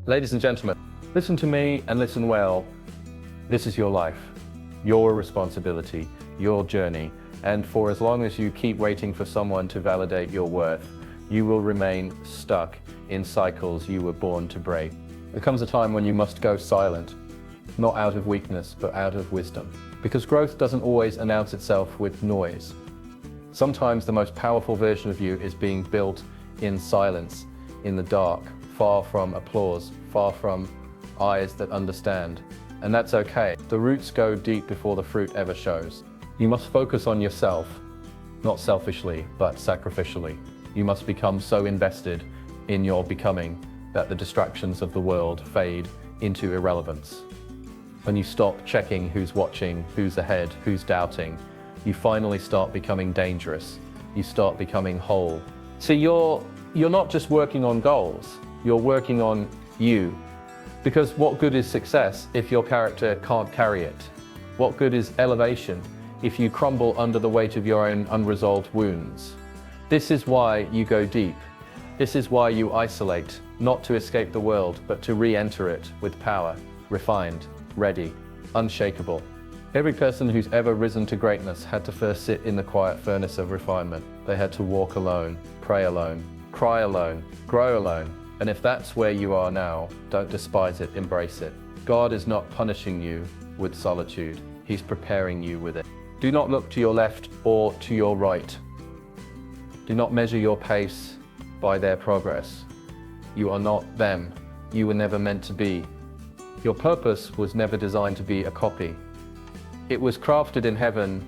Ladies and gentlemen, listen to me and listen well. This is your life, your responsibility, your journey. And for as long as you keep waiting for someone to validate your worth, you will remain stuck in cycles you were born to break. There comes a time when you must go silent, not out of weakness, but out of wisdom. Because growth doesn't always announce itself with noise. Sometimes the most powerful version of you is being built in silence, in the dark, far from applause, far from eyes that understand. And that's okay. The roots go deep before the fruit ever shows. You must focus on yourself, not selfishly, but sacrificially. You must become so invested in your becoming that the distractions of the world fade into irrelevance. When you stop checking who's watching, who's ahead, who's doubting, you finally start becoming dangerous. You start becoming whole. See, you're not just working on goals, you're working on you. Because what good is success if your character can't carry it? What good is elevation if you crumble under the weight of your own unresolved wounds? This is why you go deep. This is why you isolate, not to escape the world, but to re-enter it with power, refined, ready, unshakable. Every person who's ever risen to greatness had to first sit in the quiet furnace of refinement. They had to walk alone, pray alone, cry alone, grow alone. And if that's where you are now, don't despise it, embrace it. God is not punishing you with solitude. He's preparing you with it. Do not look to your left or to your right. Do not measure your pace by their progress. You are not them. You were never meant to be. Your purpose was never designed to be a copy. It was crafted in heaven,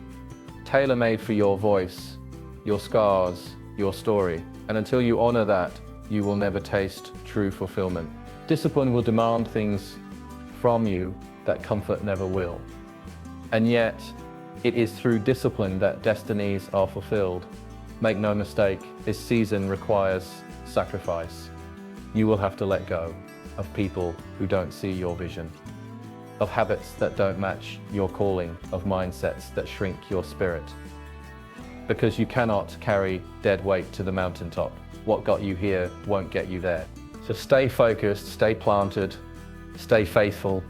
tailor-made for your voice, your scars, your story. And until you honor that, you will never taste true fulfillment. Discipline will demand things from you that comfort never will. And yet, it is through discipline that destinies are fulfilled. Make no mistake, this season requires sacrifice. You will have to let go of people who don't see your vision, of habits that don't match your calling, of mindsets that shrink your spirit. Because you cannot carry dead weight to the mountaintop. What got you here won't get you there. So stay focused, stay planted, stay faithful.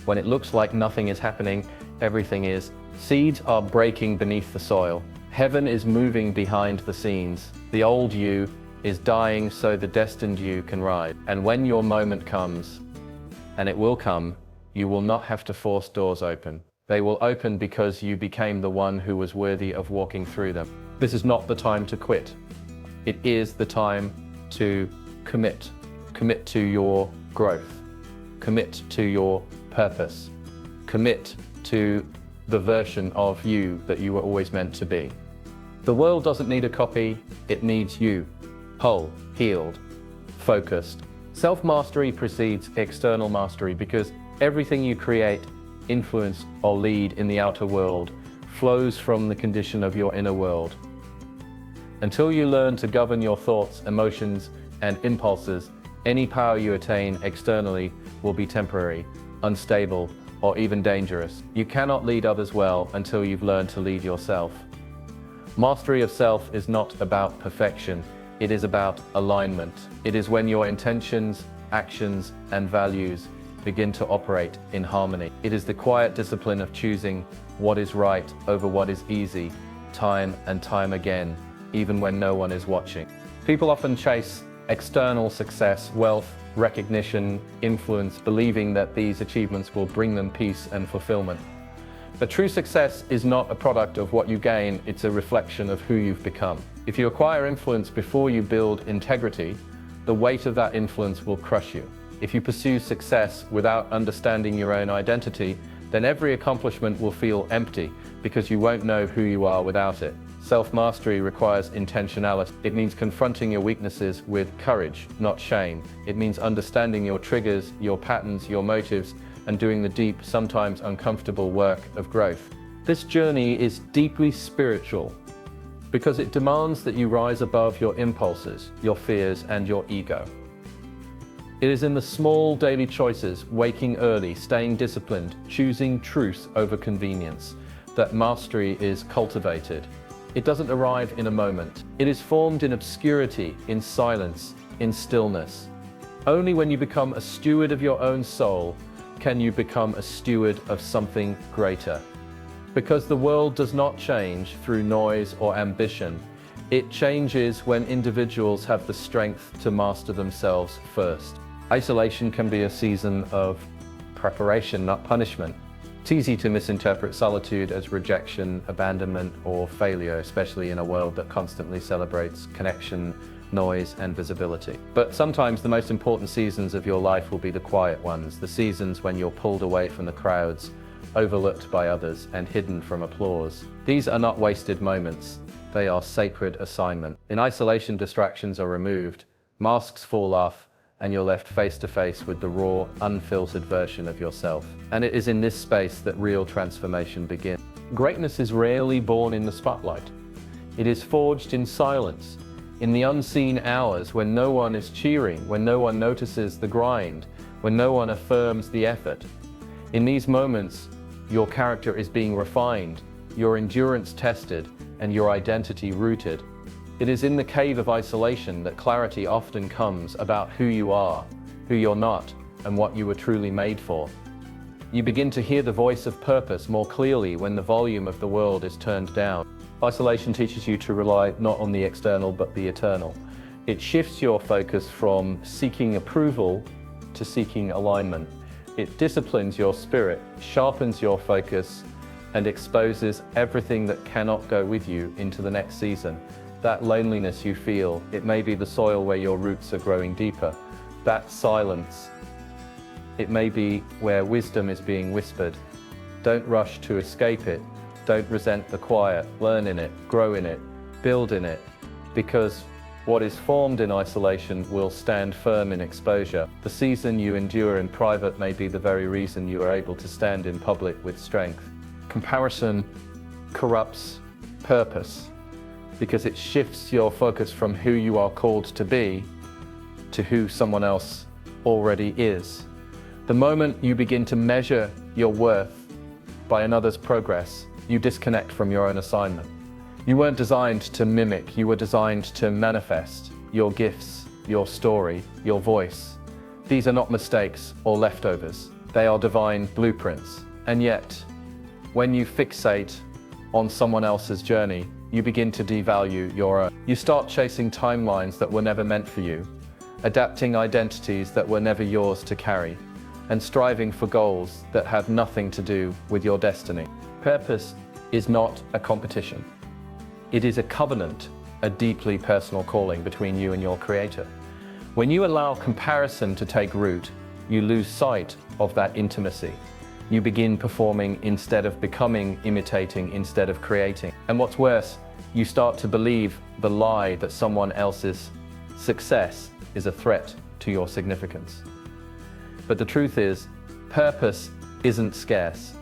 When it looks like nothing is happening, everything is. Seeds are breaking beneath the soil. Heaven is moving behind the scenes. The old you is dying so the destined you can rise. And when your moment comes, and it will come, you will not have to force doors open. They will open because you became the one who was worthy of walking through them. This is not the time to quit. It is the time to commit. Commit to your growth. Commit to your purpose. Commit to the version of you that you were always meant to be. The world doesn't need a copy, it needs you. Whole, healed, focused. Self-mastery precedes external mastery because everything you create, influence, or lead in the outer world flows from the condition of your inner world. Until you learn to govern your thoughts, emotions, and impulses, any power you attain externally will be temporary, unstable, or even dangerous. You cannot lead others well until you've learned to lead yourself. Mastery of self is not about perfection, it is about alignment. It is when your intentions, actions, and values begin to operate in harmony. It is the quiet discipline of choosing what is right over what is easy, time and time again, even when no one is watching. People often chase external success, wealth, recognition, influence, believing that these achievements will bring them peace and fulfillment. But true success is not a product of what you gain, it's a reflection of who you've become. If you acquire influence before you build integrity, the weight of that influence will crush you. If you pursue success without understanding your own identity, then every accomplishment will feel empty because you won't know who you are without it. Self-mastery requires intentionality. It means confronting your weaknesses with courage, not shame. It means understanding your triggers, your patterns, your motives, and doing the deep, sometimes uncomfortable work of growth. This journey is deeply spiritual because it demands that you rise above your impulses, your fears, and your ego. It is in the small daily choices, waking early, staying disciplined, choosing truth over convenience, that mastery is cultivated. It doesn't arrive in a moment. It is formed in obscurity, in silence, in stillness. Only when you become a steward of your own soul can you become a steward of something greater. Because the world does not change through noise or ambition. It changes when individuals have the strength to master themselves first. Isolation can be a season of preparation, not punishment. It's easy to misinterpret solitude as rejection, abandonment, or failure, especially in a world that constantly celebrates connection, noise, and visibility. But sometimes the most important seasons of your life will be the quiet ones, the seasons when you're pulled away from the crowds, overlooked by others, and hidden from applause. These are not wasted moments, they are sacred assignment. In isolation, distractions are removed, masks fall off, and you're left face to face with the raw, unfiltered version of yourself. And it is in this space that real transformation begins. Greatness is rarely born in the spotlight. It is forged in silence, in the unseen hours when no one is cheering, when no one notices the grind, when no one affirms the effort. In these moments, your character is being refined, your endurance tested, and your identity rooted. It is in the cave of isolation that clarity often comes about who you are, who you're not, and what you were truly made for. You begin to hear the voice of purpose more clearly when the volume of the world is turned down. Isolation teaches you to rely not on the external but the eternal. It shifts your focus from seeking approval to seeking alignment. It disciplines your spirit, sharpens your focus, and exposes everything that cannot go with you into the next season. That loneliness you feel, it may be the soil where your roots are growing deeper. That silence, it may be where wisdom is being whispered. Don't rush to escape it. Don't resent the quiet. Learn in it, grow in it, build in it, because what is formed in isolation will stand firm in exposure. The season you endure in private may be the very reason you are able to stand in public with strength. Comparison corrupts purpose, because it shifts your focus from who you are called to be to who someone else already is. The moment you begin to measure your worth by another's progress, you disconnect from your own assignment. You weren't designed to mimic, you were designed to manifest your gifts, your story, your voice. These are not mistakes or leftovers, they are divine blueprints. And yet, when you fixate on someone else's journey, you begin to devalue your own. You start chasing timelines that were never meant for you, adapting identities that were never yours to carry, and striving for goals that have nothing to do with your destiny. Purpose is not a competition. It is a covenant, a deeply personal calling between you and your Creator. When you allow comparison to take root, you lose sight of that intimacy. You begin performing instead of becoming, imitating instead of creating. And what's worse, you start to believe the lie that someone else's success is a threat to your significance. But the truth is, purpose isn't scarce.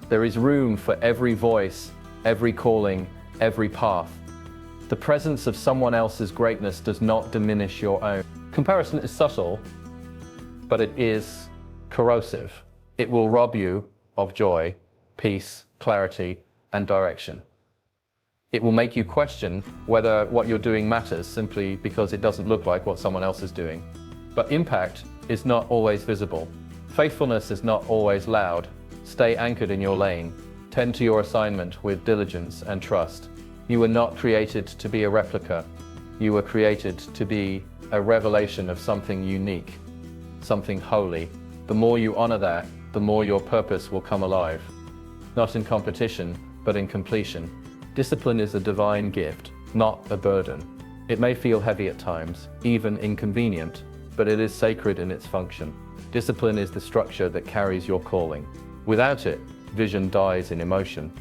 There is room for every voice, every calling, every path. The presence of someone else's greatness does not diminish your own. Comparison is subtle, but it is corrosive. It will rob you of joy, peace, clarity, and direction. It will make you question whether what you're doing matters simply because it doesn't look like what someone else is doing. But impact is not always visible. Faithfulness is not always loud. Stay anchored in your lane. Tend to your assignment with diligence and trust. You were not created to be a replica. You were created to be a revelation of something unique, something holy. The more you honor that, the more your purpose will come alive. Not in competition, but in completion. Discipline is a divine gift, not a burden. It may feel heavy at times, even inconvenient, but it is sacred in its function. Discipline is the structure that carries your calling. Without it, vision dies in emotion,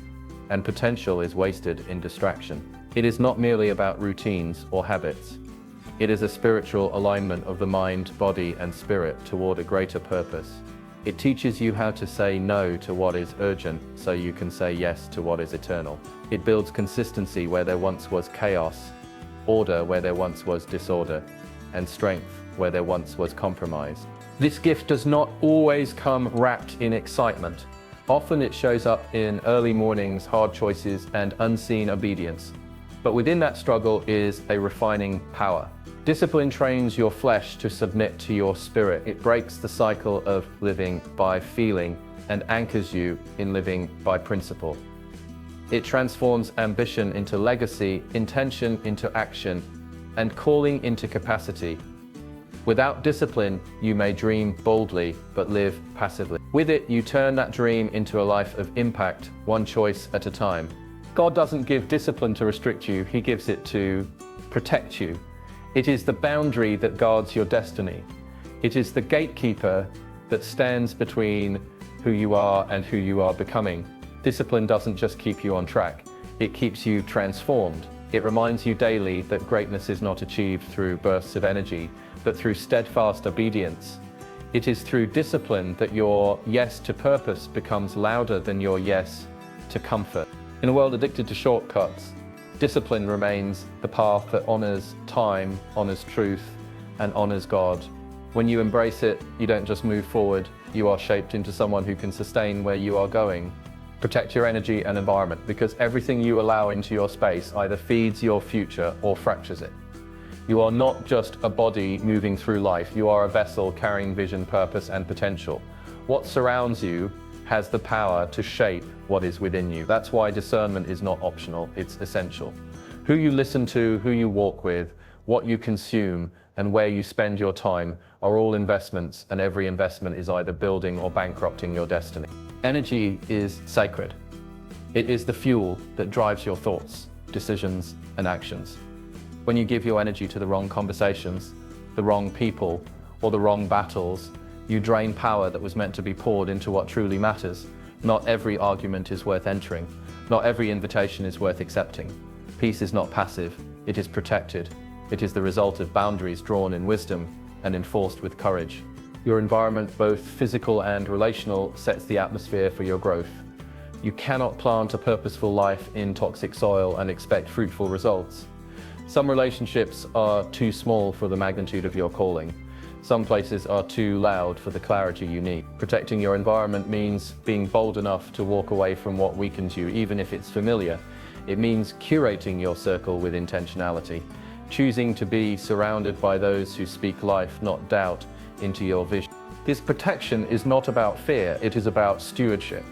and potential is wasted in distraction. It is not merely about routines or habits. It is a spiritual alignment of the mind, body, and spirit toward a greater purpose. It teaches you how to say no to what is urgent so you can say yes to what is eternal. It builds consistency where there once was chaos, order where there once was disorder, and strength where there once was compromise. This gift does not always come wrapped in excitement. Often it shows up in early mornings, hard choices, and unseen obedience. But within that struggle is a refining power. Discipline trains your flesh to submit to your spirit. It breaks the cycle of living by feeling and anchors you in living by principle. It transforms ambition into legacy, intention into action, and calling into capacity. Without discipline, you may dream boldly, but live passively. With it, you turn that dream into a life of impact, one choice at a time. God doesn't give discipline to restrict you, He gives it to protect you. It is the boundary that guards your destiny. It is the gatekeeper that stands between who you are and who you are becoming. Discipline doesn't just keep you on track, it keeps you transformed. It reminds you daily that greatness is not achieved through bursts of energy, but through steadfast obedience. It is through discipline that your yes to purpose becomes louder than your yes to comfort. In a world addicted to shortcuts, discipline remains the path that honors time, honors truth, and honors God. When you embrace it, you don't just move forward, you are shaped into someone who can sustain where you are going. Protect your energy and environment, because everything you allow into your space either feeds your future or fractures it. You are not just a body moving through life, you are a vessel carrying vision, purpose, and potential. What surrounds you has the power to shape what is within you. That's why discernment is not optional, it's essential. Who you listen to, who you walk with, what you consume, and where you spend your time are all investments, and every investment is either building or bankrupting your destiny. Energy is sacred. It is the fuel that drives your thoughts, decisions, and actions. When you give your energy to the wrong conversations, the wrong people, or the wrong battles, you drain power that was meant to be poured into what truly matters. Not every argument is worth entering. Not every invitation is worth accepting. Peace is not passive, it is protected. It is the result of boundaries drawn in wisdom and enforced with courage. Your environment, both physical and relational, sets the atmosphere for your growth. You cannot plant a purposeful life in toxic soil and expect fruitful results. Some relationships are too small for the magnitude of your calling. Some places are too loud for the clarity you need. Protecting your environment means being bold enough to walk away from what weakens you, even if it's familiar. It means curating your circle with intentionality, choosing to be surrounded by those who speak life, not doubt, into your vision. This protection is not about fear, it is about stewardship.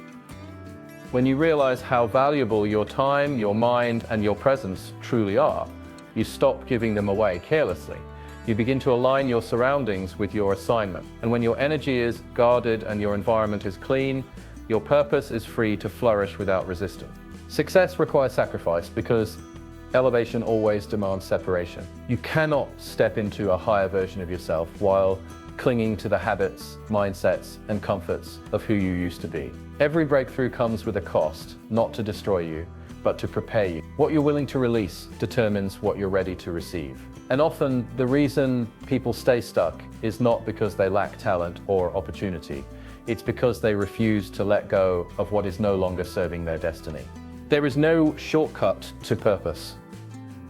When you realize how valuable your time, your mind, and your presence truly are, you stop giving them away carelessly. You begin to align your surroundings with your assignment. And when your energy is guarded and your environment is clean, your purpose is free to flourish without resistance. Success requires sacrifice because elevation always demands separation. You cannot step into a higher version of yourself while clinging to the habits, mindsets, and comforts of who you used to be. Every breakthrough comes with a cost, not to destroy you, but to prepare you. What you're willing to release determines what you're ready to receive. And often, the reason people stay stuck is not because they lack talent or opportunity. It's because they refuse to let go of what is no longer serving their destiny. There is no shortcut to purpose.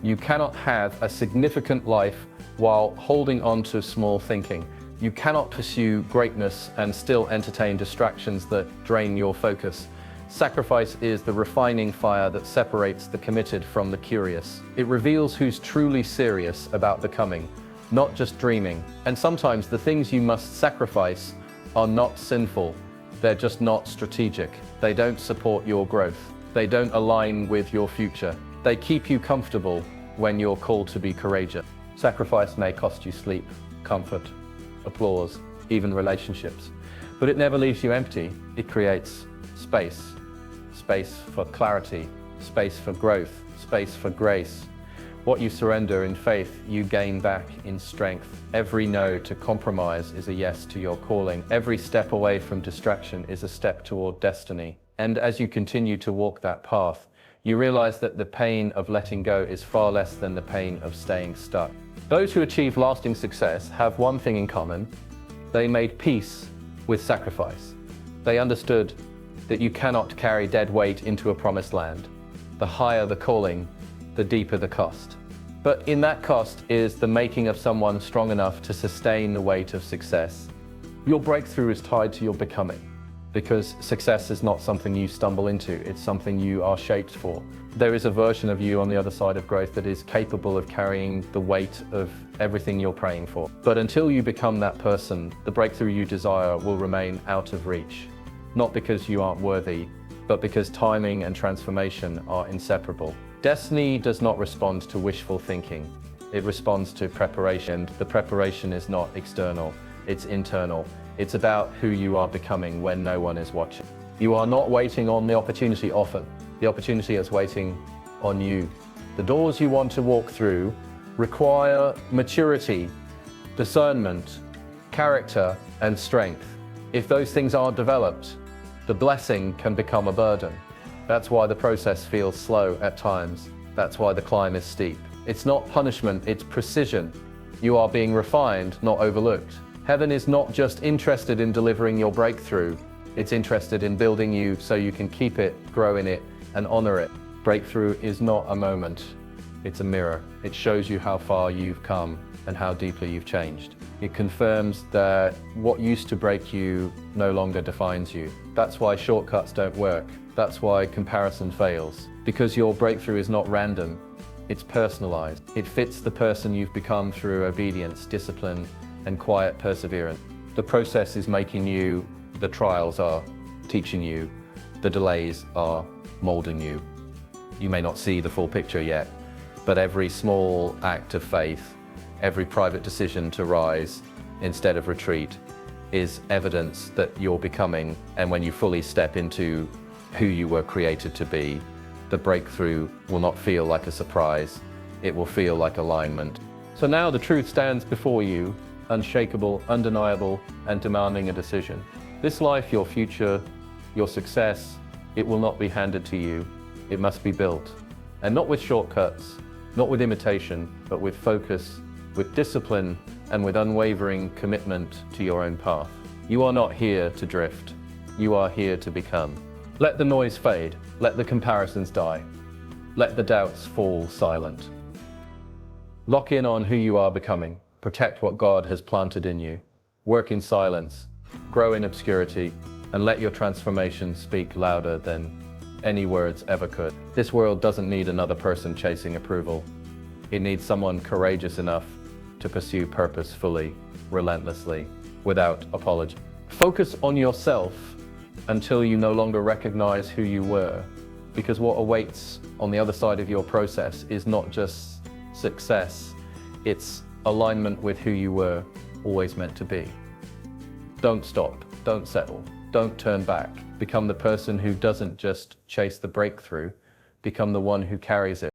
You cannot have a significant life while holding on to small thinking. You cannot pursue greatness and still entertain distractions that drain your focus. Sacrifice is the refining fire that separates the committed from the curious. It reveals who's truly serious about becoming, not just dreaming. And sometimes the things you must sacrifice are not sinful, they're just not strategic. They don't support your growth. They don't align with your future. They keep you comfortable when you're called to be courageous. Sacrifice may cost you sleep, comfort, applause, even relationships. But it never leaves you empty. It creates space. Space for clarity, space for growth, space for grace. What you surrender in faith, you gain back in strength. Every no to compromise is a yes to your calling. Every step away from distraction is a step toward destiny. And as you continue to walk that path, you realize that the pain of letting go is far less than the pain of staying stuck. Those who achieve lasting success have one thing in common. They made peace with sacrifice. They understood that you cannot carry dead weight into a promised land. The higher the calling, the deeper the cost. But in that cost is the making of someone strong enough to sustain the weight of success. Your breakthrough is tied to your becoming. because success is not something you stumble into, it's something you are shaped for. There is a version of you on the other side of growth that is capable of carrying the weight of everything you're praying for. But until you become that person, the breakthrough you desire will remain out of reach. Not because you aren't worthy, but because timing and transformation are inseparable. Destiny does not respond to wishful thinking. It responds to preparation. The preparation is not external, it's internal. It's about who you are becoming when no one is watching. You are not waiting on the opportunity often. The opportunity is waiting on you. The doors you want to walk through require maturity, discernment, character, and strength. If those things aren't developed, the blessing can become a burden. That's why the process feels slow at times. That's why the climb is steep. It's not punishment, it's precision. You are being refined, not overlooked. Heaven is not just interested in delivering your breakthrough, it's interested in building you so you can keep it, grow in it, and honor it. Breakthrough is not a moment, it's a mirror. It shows you how far you've come and how deeply you've changed. It confirms that what used to break you no longer defines you. That's why shortcuts don't work. That's why comparison fails. Because your breakthrough is not random, it's personalized. It fits the person you've become through obedience, discipline, and quiet perseverance. The process is making you, the trials are teaching you, the delays are molding you. You may not see the full picture yet, but every small act of faith, every private decision to rise instead of retreat is evidence that you're becoming, and when you fully step into who you were created to be, the breakthrough will not feel like a surprise, it will feel like alignment. So now the truth stands before you, unshakable, undeniable, and demanding a decision. This life, your future, your success, it will not be handed to you. It must be built. And not with shortcuts, not with imitation, but with focus, with discipline, and with unwavering commitment to your own path. You are not here to drift. You are here to become. Let the noise fade. Let the comparisons die. Let the doubts fall silent. Lock in on who you are becoming. Protect what God has planted in you. Work in silence. Grow in obscurity. And let your transformation speak louder than any words ever could. This world doesn't need another person chasing approval. It needs someone courageous enough to pursue purpose fully, relentlessly, without apology. Focus on yourself until you no longer recognize who you were, because what awaits on the other side of your process is not just success, it's alignment with who you were always meant to be. Don't stop, don't settle, don't turn back. Become the person who doesn't just chase the breakthrough, become the one who carries it.